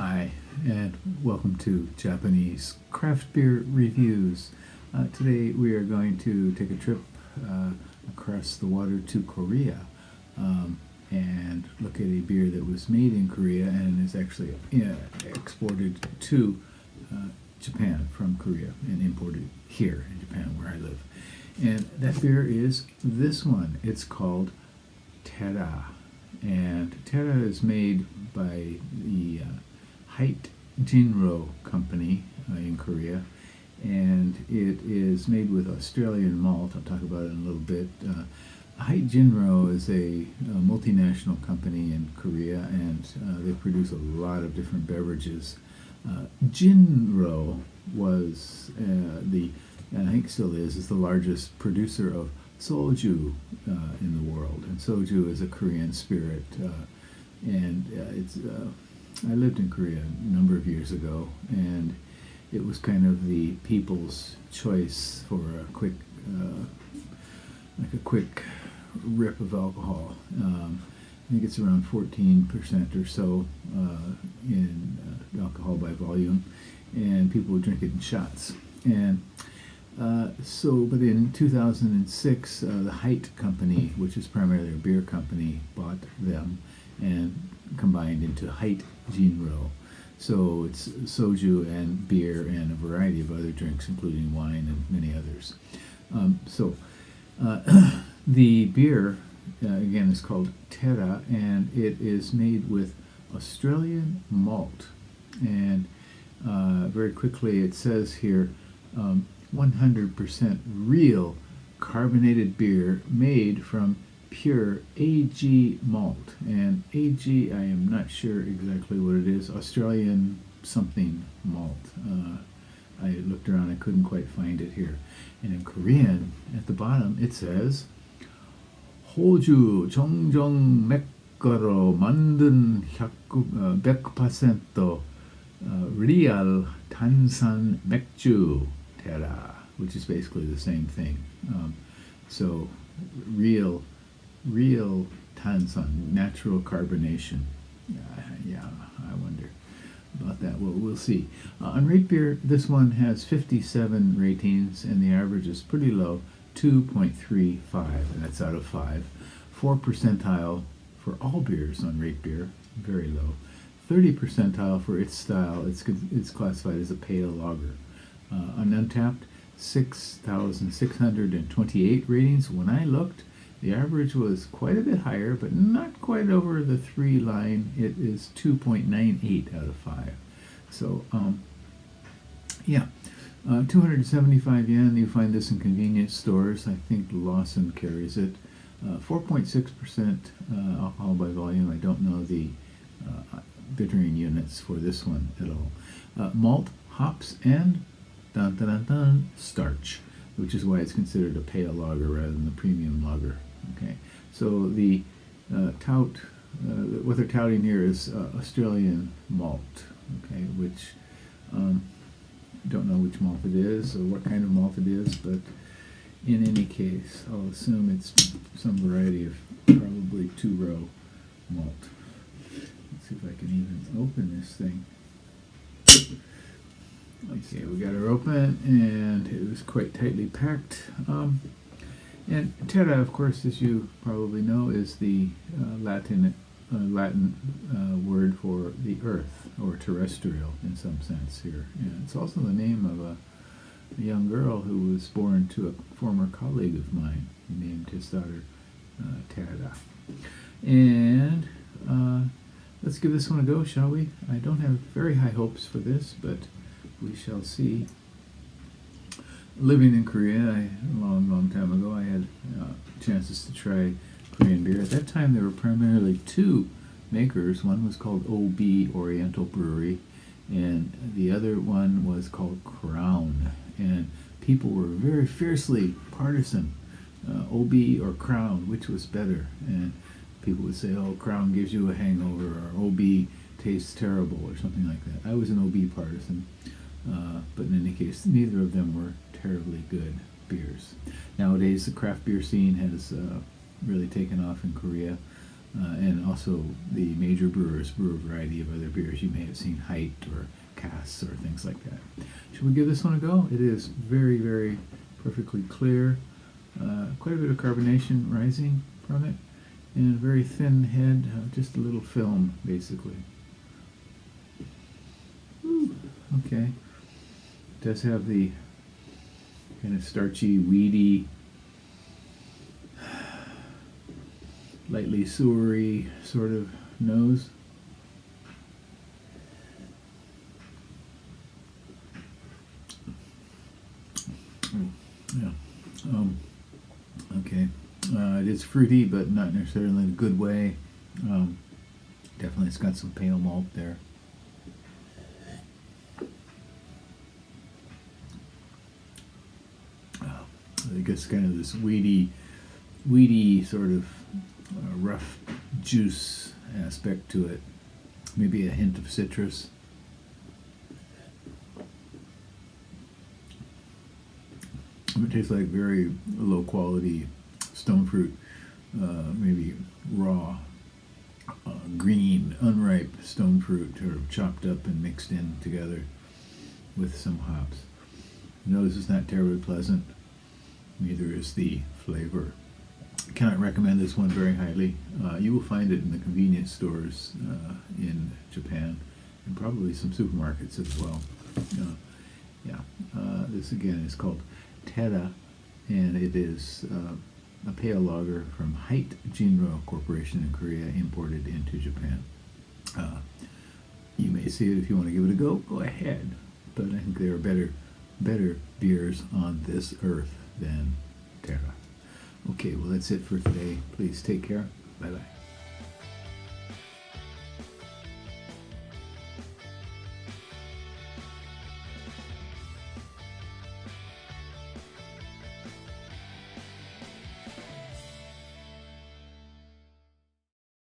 Hi, and welcome to Japanese craft beer reviews. Today we are going to take a trip across the water to Korea and look at a beer that was made in Korea and is actually exported to Japan from Korea and imported here in Japan where I live. And that beer is this one. It's called Terra. And Terra is made by the HiteJinro company in Korea, and it is made with Australian malt. I'll talk about it in a little bit. HiteJinro is a multinational company in Korea, and they produce a lot of different beverages. Jinro was and I think still is the largest producer of soju in the world, and soju is a Korean spirit, and I lived in Korea a number of years ago, and it was kind of the people's choice for a quick rip of alcohol. I think it's around 14% or so in alcohol by volume, and people would drink it in shots. And but in 2006, the Hite company, which is primarily a beer company, bought them and combined into HiteJinro. So it's soju and beer and a variety of other drinks, including wine and many others. The beer, again, is called Terra, and it is made with Australian malt. And very quickly it says here, 100% real carbonated beer made from pure AG malt. And AG, I am not sure exactly what it is. Australian something malt. I looked around, I couldn't quite find it here. And in Korean, at the bottom, it says 호주 정정 맥거로 만든 100% real 탄산 맥주 Terra, which is basically the same thing. So real 탄산, natural carbonation. Yeah, I wonder about that. Well, we'll see. On Rate Beer, this one has 57 ratings, and the average is pretty low, 2.35, and that's out of 5. 4 percentile for all beers on Rate Beer, very low. 30 percentile for its style. It's classified as a pale lager. On Untapped, 6,628 ratings. When I looked, the average was quite a bit higher, but not quite over the 3 line. It is 2.98 out of 5. So, 275 yen. You find this in convenience stores. I think Lawson carries it. 4.6% alcohol by volume. I don't know the bittering units for this one at all. Malt, hops, and starch, which is why it's considered a pale lager rather than the premium lager. Okay, so the what they're touting here is Australian malt. Okay, which don't know which malt it is or what kind of malt it is, but in any case, I'll assume it's some variety of probably two-row malt. Let's see if I can even open this thing. Okay, we got her open, and it was quite tightly packed. And terra, of course, as you probably know, is the Latin word for the earth, or terrestrial in some sense here. And it's also the name of a young girl who was born to a former colleague of mine. He named his daughter Terra. And let's give this one a go, shall we? I don't have very high hopes for this, but we shall see. Living in Korea, a long time ago, I had chances to try Korean beer. At that time, there were primarily 2 makers. One was called OB, Oriental Brewery, and the other one was called Crown. And people were very fiercely partisan, OB or Crown, which was better. And people would say, oh, Crown gives you a hangover, or OB tastes terrible, or something like that. I was an OB partisan. But in any case, neither of them were terribly good beers. Nowadays, the craft beer scene has really taken off in Korea. and also the major brewers brew a variety of other beers. You may have seen Hite or Cass or things like that. Should we give this one a go? It is very, very perfectly clear. Quite a bit of carbonation rising from it, and a very thin head, just a little film, basically. Ooh, okay. It does have the kind of starchy, weedy, lightly sewery sort of nose. Yeah. Okay. It is fruity, but not necessarily in a good way. Definitely, it's got some pale malt there. I guess kind of this weedy sort of rough juice aspect to it. Maybe a hint of citrus. It tastes like very low quality stone fruit, maybe raw, green, unripe stone fruit, sort of chopped up and mixed in together with some hops. The nose is not terribly pleasant, neither is the flavor. I cannot recommend this one very highly. You will find it in the convenience stores in Japan, and probably some supermarkets as well. This again is called Terra, and it is a pale lager from HiteJinro Corporation in Korea, imported into Japan. You may see it if you want to give it a go. Go ahead, but I think there are better beers on this earth than Terra. Okay, well that's it for today. Please take care. Bye bye.